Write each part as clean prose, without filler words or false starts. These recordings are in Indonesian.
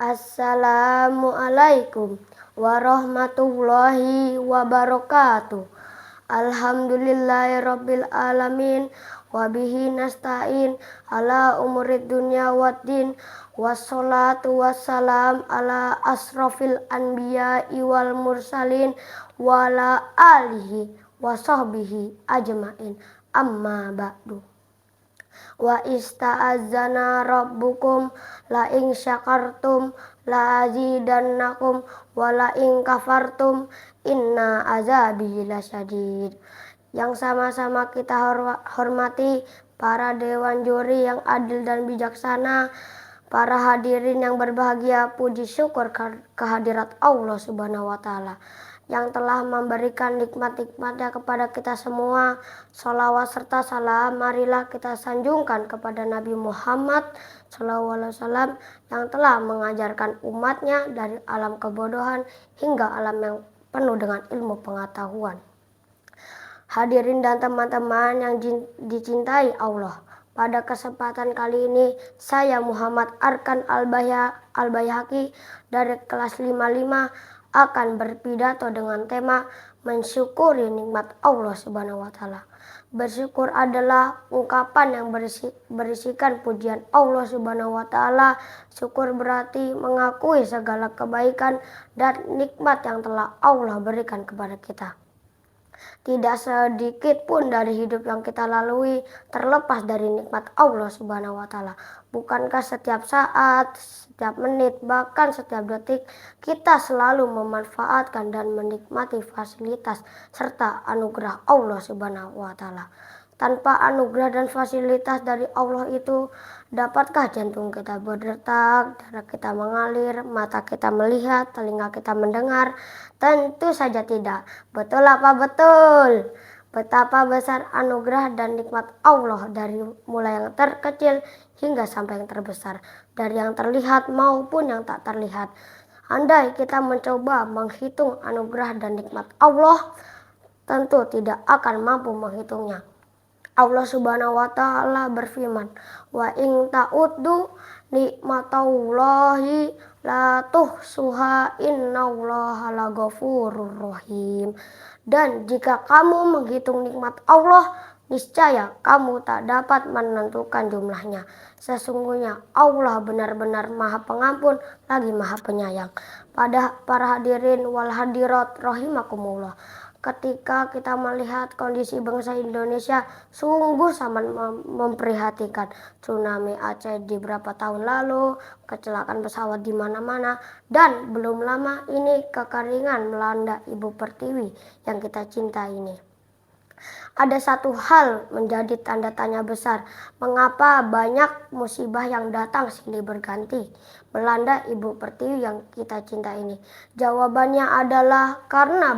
Assalamualaikum warahmatullahi wabarakatuh. Alhamdulillahirabbil alamin wa bihi nasta'in ala umurid dunya waddin wassalatu wassalam ala asrofil anbiya'i wal mursalin wa ala alihi wa sahbihi ajmain amma ba'du. Wa ista'azana rabbukum la in syakartum la azidannakum wa la in kafartum inna azabi lasyadid. Yang sama-sama kita hormati para dewan juri yang adil dan bijaksana, para hadirin yang berbahagia, puji syukur kehadirat Allah Subhanahu wa Ta'ala yang telah memberikan nikmat-nikmatnya kepada kita semua. Sholawat serta salam marilah kita sanjungkan kepada Nabi Muhammad SAW yang telah mengajarkan umatnya dari alam kebodohan hingga alam yang penuh dengan ilmu pengetahuan. Hadirin dan teman-teman yang dicintai Allah, pada kesempatan kali ini saya Muhammad Arkan Al-Baihaqi dari kelas 55 akan berpidato dengan tema mensyukuri nikmat Allah Subhanahu wa Ta'ala. Bersyukur adalah ungkapan yang berisikan pujian Allah Subhanahu wa Ta'ala. Syukur berarti mengakui segala kebaikan dan nikmat yang telah Allah berikan kepada kita. Tidak sedikit pun dari hidup yang kita lalui terlepas dari nikmat Allah Subhanahu wa Ta'ala. Bukankah setiap saat, setiap menit, bahkan setiap detik kita selalu memanfaatkan dan menikmati fasilitas serta anugerah Allah Subhanahu wa Ta'ala. Tanpa anugerah dan fasilitas dari Allah itu, dapatkah jantung kita berdetak, darah kita mengalir, mata kita melihat, telinga kita mendengar? Tentu saja tidak. Betul apa betul? Betapa besar anugerah dan nikmat Allah dari mulai yang terkecil hingga sampai yang terbesar, dari yang terlihat maupun yang tak terlihat. Andai kita mencoba menghitung anugerah dan nikmat Allah, tentu tidak akan mampu menghitungnya. Allah Subhanahu wa Ta'ala berfirman, wa in ta'uddu nikmatallahi la tuhsuha innallaha laghafurur rahim. Dan jika kamu menghitung nikmat Allah, niscaya kamu tak dapat menentukan jumlahnya. Sesungguhnya Allah benar-benar Maha Pengampun lagi Maha Penyayang. Pada para hadirin wal hadirat rahimakumullah, ketika kita melihat kondisi bangsa Indonesia sungguh sangat memprihatinkan. Tsunami Aceh di beberapa tahun lalu, kecelakaan pesawat di mana-mana, dan belum lama ini kekeringan melanda Ibu Pertiwi yang kita cintai ini. Ada satu hal menjadi tanda tanya besar, mengapa banyak musibah yang datang silih berganti melanda Ibu Pertiwi yang kita cinta ini? Jawabannya adalah karena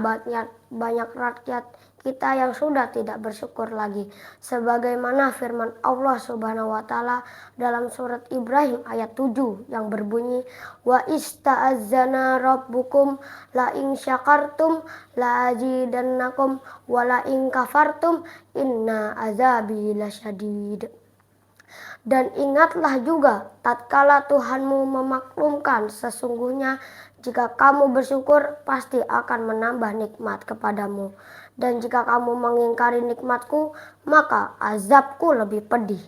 banyak rakyat kita yang sudah tidak bersyukur lagi. Sebagaimana firman Allah Subhanahu wa Ta'ala dalam surat Ibrahim ayat 7 yang berbunyi, wa ista'azzana rabbukum la in syakartum la azidannakum wa la in kafartum inna azabi lasyadid. Dan ingatlah juga tatkala Tuhanmu memaklumkan, sesungguhnya jika kamu bersyukur pasti akan menambah nikmat kepadamu, dan jika kamu mengingkari nikmatku maka azabku lebih pedih.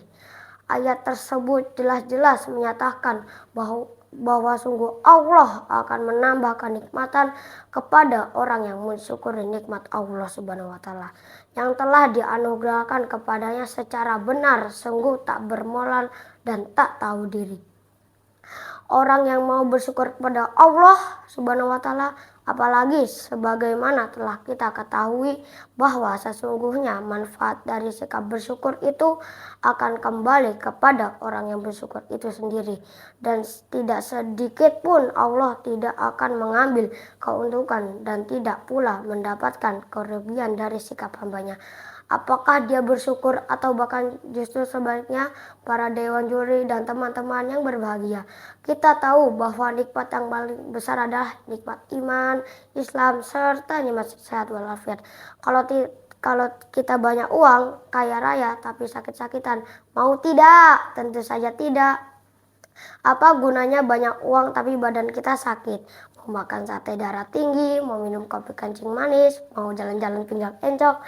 Ayat tersebut jelas-jelas menyatakan bahwa sungguh Allah akan menambah kenikmatan kepada orang yang mensyukuri nikmat Allah Subhanahu wa Ta'ala yang telah dianugerahkan kepadanya secara benar, sungguh tak bermoral dan tak tahu diri. Orang yang mau bersyukur kepada Allah Subhanahu wa Ta'ala, apalagi sebagaimana telah kita ketahui bahwa sesungguhnya manfaat dari sikap bersyukur itu akan kembali kepada orang yang bersyukur itu sendiri, dan tidak sedikit pun Allah tidak akan mengambil keuntungan dan tidak pula mendapatkan kerugian dari sikap hambanya. Apakah dia bersyukur atau bahkan justru sebaliknya? Para dewan juri dan teman-teman yang berbahagia, kita tahu bahwa nikmat yang paling besar adalah nikmat iman, Islam, serta nikmat sehat walafiat. Kalau kita banyak uang, kaya raya, tapi sakit-sakitan, mau tidak? Tentu saja tidak. Apa gunanya banyak uang tapi badan kita sakit? Mau makan sate darah tinggi, mau minum kopi kencing manis, mau jalan-jalan pinggang encok.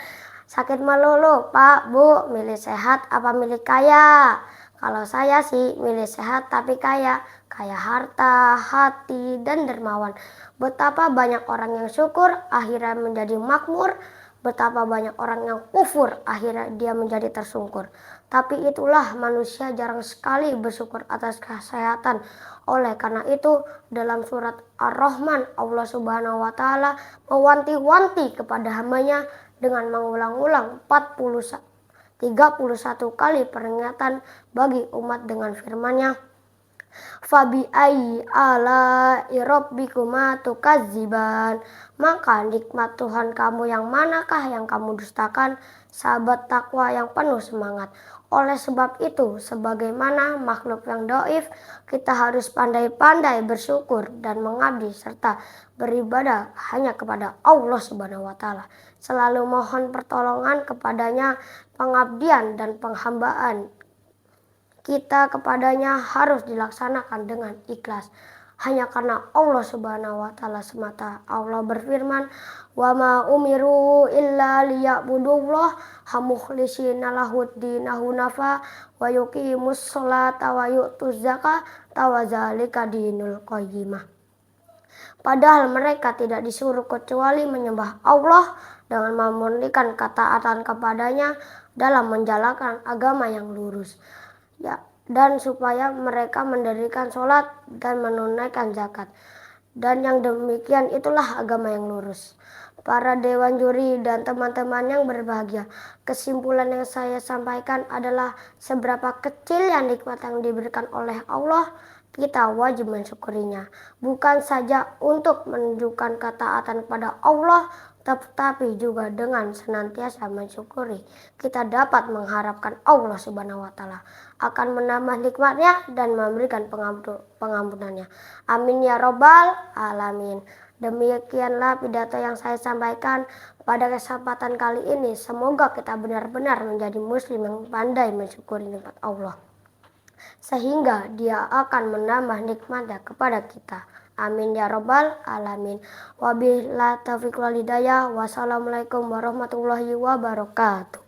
Sakit melulu, Pak, Bu, milih sehat apa milih kaya? Kalau saya sih milih sehat tapi kaya. Kaya harta, hati, dan dermawan. Betapa banyak orang yang syukur akhirnya menjadi makmur. Betapa banyak orang yang kufur akhirnya dia menjadi tersungkur. Tapi itulah manusia jarang sekali bersyukur atas kesehatan. Oleh karena itu dalam surat Ar-Rahman Allah Subhanahu wa taala mewanti-wanti kepada hambanya dengan mengulang-ulang 31 kali peringatan bagi umat dengan firman-Nya, Fabi ayyi ala'i rabbikuma tukadziban. Maka nikmat Tuhan kamu yang manakah yang kamu dustakan? Sahabat takwa yang penuh semangat. Oleh sebab itu, sebagaimana makhluk yang doif, kita harus pandai-pandai bersyukur dan mengabdi serta beribadah hanya kepada Allah Subhanahu wa taala. Selalu mohon pertolongan kepadanya, pengabdian dan penghambaan kita kepadanya harus dilaksanakan dengan ikhlas. Hanya karena Allah Subhanahu wa taala semata. Allah berfirman, "Wa ma umiru illa liya'budullah mukhlishina lahuddin hunafa wa yuqimus sholata wa yu'tuz zakata wa dzalika dinul qayyimah." Padahal mereka tidak disuruh kecuali menyembah Allah dengan memurnikan ketaatan kepadanya dalam menjalankan agama yang lurus. Ya, dan supaya mereka mendirikan sholat dan menunaikan zakat. Dan yang demikian itulah agama yang lurus. Para dewan juri dan teman-teman yang berbahagia, kesimpulan yang saya sampaikan adalah seberapa kecil yang nikmat yang diberikan oleh Allah, kita wajib mensyukurinya. Bukan saja untuk menunjukkan ketaatan kepada Allah, tetapi juga dengan senantiasa mensyukuri. Kita dapat mengharapkan Allah Subhanahu wa taala akan menambah nikmatnya dan memberikan pengampunannya. Amin ya robbal alamin. Demikianlah pidato yang saya sampaikan pada kesempatan kali ini. Semoga kita benar-benar menjadi muslim yang pandai mensyukuri nikmat Allah, sehingga dia akan menambah nikmatnya kepada kita. Amin ya robbal alamin. Wabillahi taufiq wal hidayah. Wassalamualaikum warahmatullahi wabarakatuh.